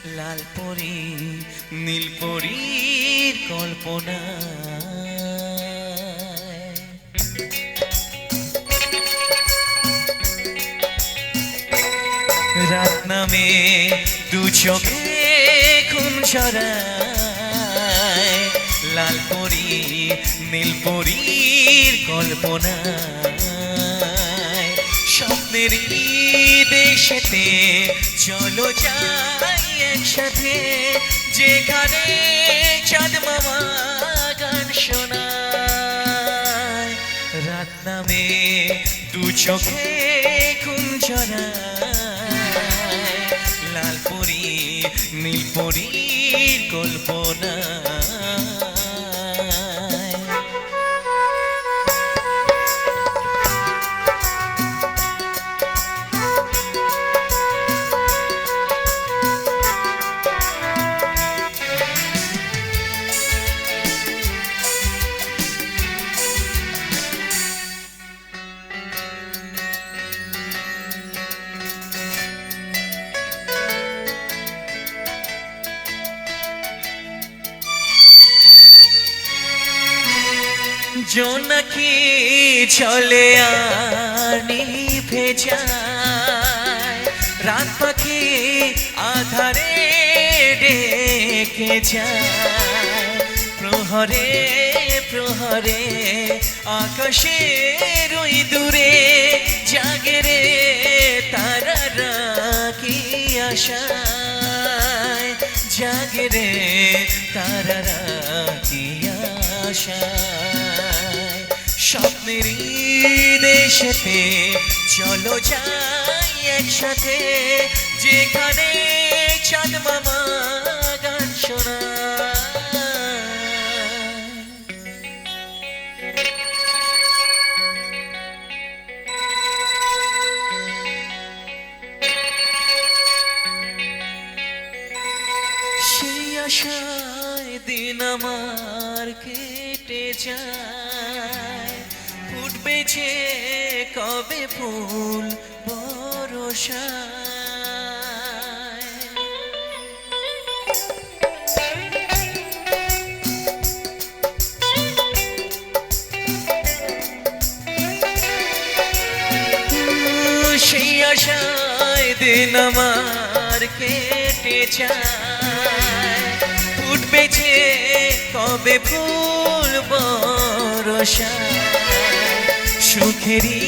লাল পরি নীল পরীর কল্পনা। রাত নামে দু চোখে খুন ঝরায়, লাল পরি নীল পরীর কল্পনা। স্বপ্নেরই দেশেতে চলো যাই একসাথে, যেখানে চাঁদ মামা গান শোনায়। রাত নামে দু চোখে খুন ঝরায়, লাল পরি নীল পরীর কল্পনা। জোনাকি চলে আর নিভে যায়, রাত পাখি আধারে ডেকে যায়। প্রহরে প্রহরে আকাশের ওই দূরে জাগে রে তারারা কি আশায়, জাগে রে তারারা কি আশায়। স্বপ্নেরই দেশেতে চলো যাই একসাথে, যেখানে চাঁদ মামা গান শোনায়। সেই আশায় দিন আমার কেটে যায়, ফুটবে যে কবে ফুল বরষায়। সেই আশায় দিন আমার কেটে যায়, ফুটবে যে কবে ফুল বরষায়। সুখেরই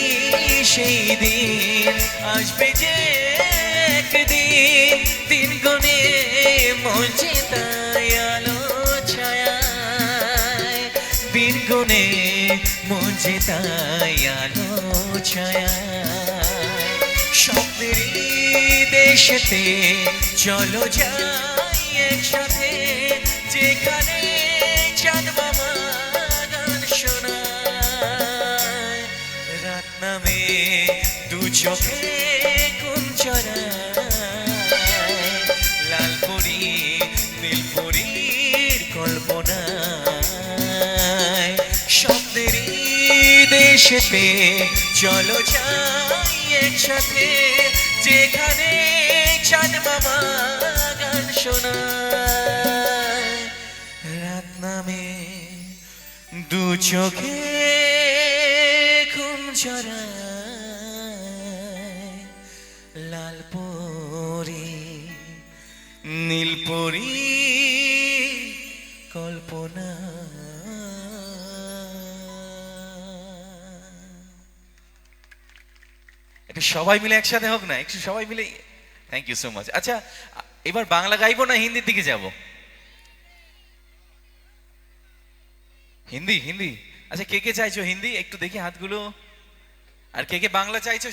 সেই দিন আসবে যে একদিন, দিন গুনে মঞ্চে তাই আলো ছায়ায়, দিন গুনে মঞ্চে তাই আলো ছায়ায়। স্বপ্নেরই দেশেতে চলো যাই একসাথে, যেখানে চাঁদ মামা গান শোনায়। রাত নামে দু চোখে কোন চড়ায়, লাল পরি নীল পরীর কল্পনায়। স্বপ্নেরই দেশেতে চলো যাই একসাথে, যেখানে চাঁদ মামা গান শোনায়। রাত নামে দু চোখে ঘুম ঝরায়, লাল পরি নীল পরি কল্পনা। এটা সবাই মিলে একসাথে হোক না, একটু সবাই মিলে। Thank you so much. আচ্ছা, এবার বাংলা গাইবো না হিন্দির দিকে যাব? হিন্দি হিন্দি। আচ্ছা, কে কে চাইছো হিন্দি? একটু দেখি হাতগুলো। আর কে কে বাংলা চাইছো?